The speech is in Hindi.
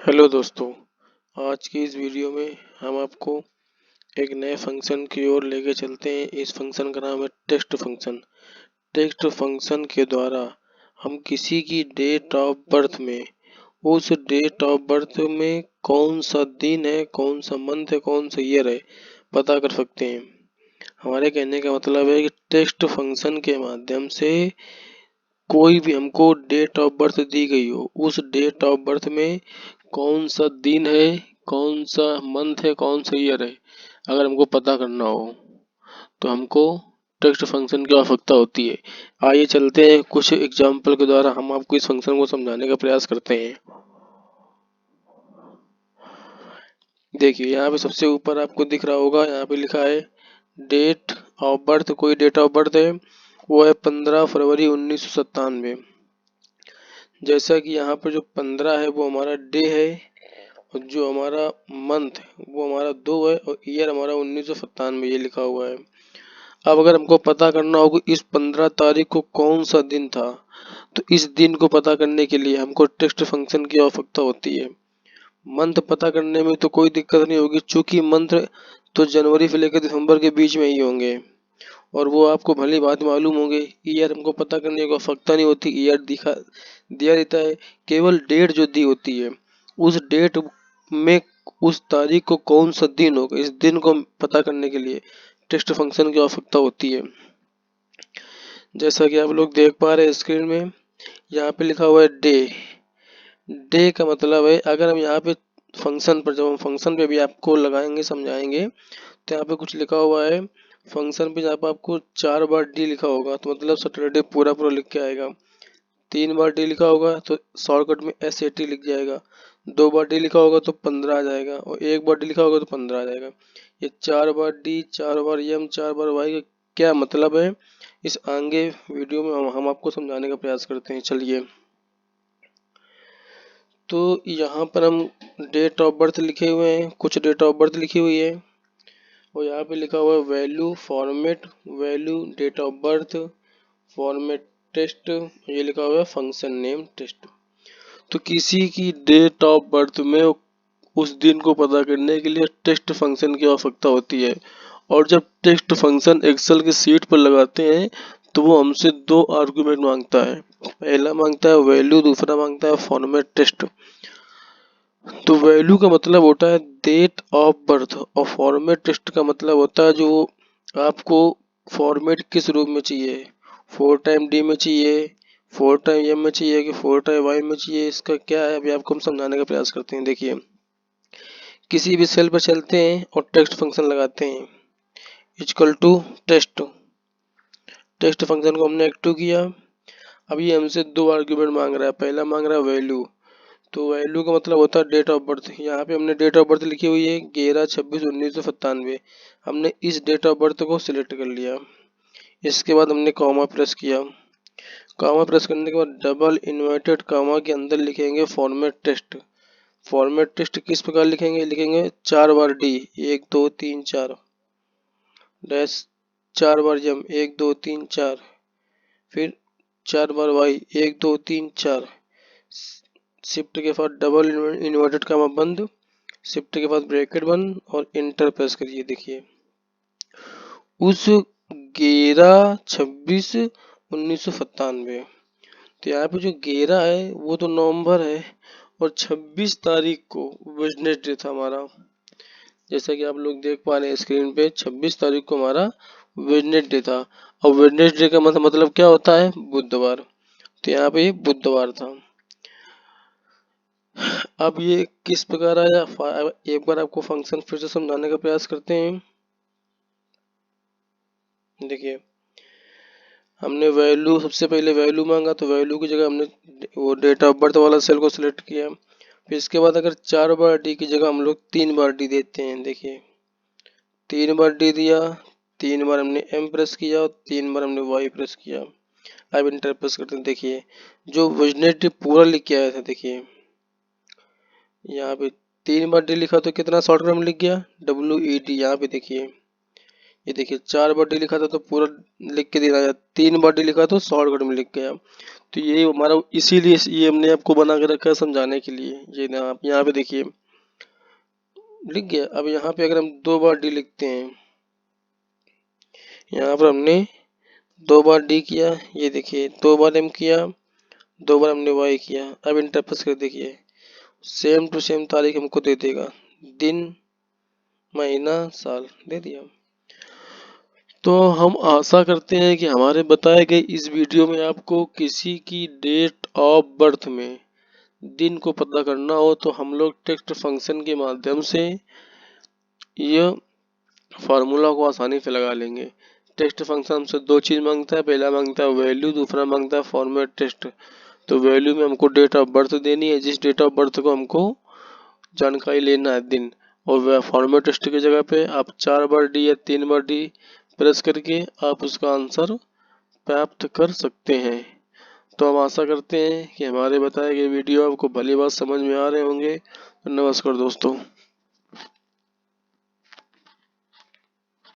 हेलो दोस्तों, आज की इस वीडियो में हम आपको एक नए फंक्शन की ओर लेके चलते हैं। इस फंक्शन का नाम है टेक्स्ट फंक्शन। टेक्स्ट फंक्शन के द्वारा हम किसी की डेट ऑफ बर्थ में उस डेट ऑफ बर्थ में कौन सा दिन है, कौन सा मंथ है, कौन सा ईयर है पता कर सकते हैं। हमारे कहने का मतलब है कि टेक्स्ट फंक्शन के माध्यम से कोई भी हमको डेट ऑफ बर्थ दी गई हो, उस डेट ऑफ बर्थ में कौन सा दिन है, कौन सा मंथ है, कौन सा ईयर है, अगर हमको पता करना हो तो हमको टेक्स्ट फंक्शन की आवश्यकता होती है। आइए चलते हैं, कुछ एग्जाम्पल के द्वारा हम आपको इस फंक्शन को समझाने का प्रयास करते हैं। देखिए यहाँ पे सबसे ऊपर आपको दिख रहा होगा, यहाँ पे लिखा है डेट ऑफ बर्थ। कोई डेट ऑफ बर्थ है, वो है 15 फरवरी 1997। जैसा कि यहाँ पर जो 15 है वो हमारा डे है, और जो हमारा मंथ है वो हमारा 2 है, और ईयर हमारा 1997 ये लिखा हुआ है। अब अगर हमको पता करना होगा इस 15 तारीख को कौन सा दिन था, तो इस दिन को पता करने के लिए हमको टेक्स्ट फंक्शन की आवश्यकता होती है। मंथ पता करने में तो कोई दिक्कत नहीं होगी, चूंकि मंथ तो जनवरी से लेकर दिसंबर के बीच में ही होंगे और वो आपको भली बात मालूम होंगे। ईयर हमको पता करने की आवश्यकता नहीं होती, ईयर दिया रहता है। केवल डेट जो दी होती है, उस डेट में उस तारीख को कौन सा दिन होगा, इस दिन को पता करने के लिए टेक्स्ट फंक्शन की आवश्यकता होती है। जैसा कि आप लोग देख पा रहे हैं स्क्रीन में, यहाँ पे लिखा हुआ है डे। डे का मतलब है, अगर हम यहाँ पे फंक्शन पर, जब हम फंक्शन पे भी आपको लगाएंगे समझाएंगे, तो यहाँ पे कुछ लिखा हुआ है फंक्शन पे। जहाँ पे आपको 4 बार डी लिखा होगा तो मतलब सैटरडे पूरा पूरा लिख के आएगा। 3 बार डी लिखा होगा तो शॉर्टकट में SAT लिख जाएगा। 2 बार डी लिखा होगा तो 15 आ जाएगा, और 1 बार डी लिखा होगा तो 15 आ जाएगा। ये 4 बार डी, 4 बार एम, 4 बार वाई का क्या मतलब है, इस आगे वीडियो में हम आपको समझाने का प्रयास करते हैं। चलिए, तो यहाँ पर हम डेट ऑफ बर्थ लिखे हुए हैं, कुछ डेट ऑफ बर्थ लिखी हुई है, और यहाँ पे लिखा हुआ है value format, value date of birth format test, ये लिखा हुआ है फंक्शन नेम टेस्ट। तो किसी की डेट ऑफ बर्थ में उस दिन को पता करने के लिए टेस्ट फंक्शन की आवश्यकता होती है। और जब टेस्ट फंक्शन एक्सेल की शीट पर लगाते हैं तो वो हमसे 2 आर्गुमेंट मांगता है। पहला मांगता है वैल्यू, दूसरा मांगता है फॉर्मेट टेस्ट। तो वैल्यू का मतलब होता है डेट ऑफ बर्थ, और फॉर्मेट टेस्ट का मतलब होता है जो आपको फॉर्मेट किस रूप में चाहिए, 4 टाइम डी में चाहिए, 4 टाइम एम में चाहिए कि 4 टाइम वाई में चाहिए, इसका क्या है अभी आपको हम समझाने का प्रयास करते हैं। देखिए, किसी भी सेल पर चलते हैं और टेक्स्ट फंक्शन लगाते हैं, equal to test. Text function को हमने एक्टिव किया। अब ये हमसे 2 आर्ग्यूमेंट मांग रहा है। पहला मांग रहा है वैल्यू, तो वैल्यू का मतलब होता है डेट ऑफ बर्थ। यहाँ पे हमने डेट ऑफ बर्थ लिखी हुई है 11/26/1997। हमने इस डेट ऑफ बर्थ को सिलेक्ट कर लिया। इसके बाद हमने कॉमा प्रेस किया। कॉमा प्रेस करने के बाद डबल इन्वर्टेड कॉमा के अंदर लिखेंगे फॉर्मेट टेस्ट। फॉर्मेट टेस्ट किस प्रकार लिखेंगे, लिखेंगे 4 बार डी, 1 2 3 4, डैश 4 बार एम, 1 2 3 4, फिर 4 बार वाई, 1 2 3 4, शिफ्ट के बाद डबल इन्वर्टेड कॉमा बंद, शिफ्ट के बाद ब्रैकेट बंद, और इंटर प्रेस करिए। देखिए, उस 11/26/1997, तो यहाँ पे जो 11 है वो तो नवंबर है, और 26 तारीख को वेडनेसडे था हमारा। जैसा कि आप लोग देख पा रहे हैं स्क्रीन पे, 26 तारीख को हमारा वेडनेसडे था। और वेडनेसडे का मतलब क्या होता है, बुधवार। तो यहाँ पे बुधवार था। अब ये किस प्रकार आया, एक बार आपको फंक्शन फिर से समझाने का प्रयास करते हैं। देखिए, हमने वैल्यू, सबसे पहले वैल्यू मांगा, तो वैल्यू की जगह हमने वो डेट ऑफ बर्थ वाला सेल को सिलेक्ट किया। फिर इसके बाद अगर 4 बार डी की जगह हम लोग 3 बार डी देते हैं। देखिए, 3 बार डी दिया, 3 बार हमने एम प्रेस किया, और 3 बार हमने वाई प्रेस किया। अब इंटर प्रेस करते हैं। देखिए, जो वेडनेसडे पूरा लिख के आया था, देखिए यहाँ पे 3 बार डी लिखा तो कितना शॉर्टकट में लिख गया, WED। यहाँ पे देखिए, ये देखिए 4 बार डी लिखा था तो पूरा लिख के देना है, 3 बार डी लिखा तो शॉर्टकट में लिख गया। तो ये हमारा इसीलिए ये हमने आपको बना के रखा है समझाने के लिए। ये ना आप यहाँ पे देखिए लिख गया। अब यहाँ पे अगर हम 2 बार डी लिखते हैं, यहाँ पर हमने 2 बार डी किया, ये देखिए 2 बार एम किया, 2 बार हमने वाई किया। अब इंटर प्रेस कर देखिए सेम टू सेम तारीख हमको दे देगा, दिन महीना साल दे दिया। तो हम आशा करते हैं कि हमारे बताए गए इस वीडियो में आपको किसी की डेट ऑफ बर्थ में दिन को पता करना हो तो हम लोग टेक्स्ट फंक्शन के माध्यम से यह फार्मूला को आसानी से लगा लेंगे। टेक्स्ट फंक्शन हमसे 2 चीज़ मांगता है, पहला मांगता है वैल्यू, दूसरा मांगता है फॉर्मेट टेक्स्ट। तो वैल्यू में हमको डेट ऑफ बर्थ देनी है, जिस डेट ऑफ बर्थ को हमको जानकारी लेना है दिन, और वह फॉर्मेट टेक्स्ट की जगह पे आप 4 बार डी या 3 बार डी प्रेस करके आप उसका आंसर प्राप्त कर सकते हैं। तो हम आशा करते हैं कि हमारे बताए गए वीडियो आपको भली बात समझ में आ रहे होंगे। नमस्कार दोस्तों।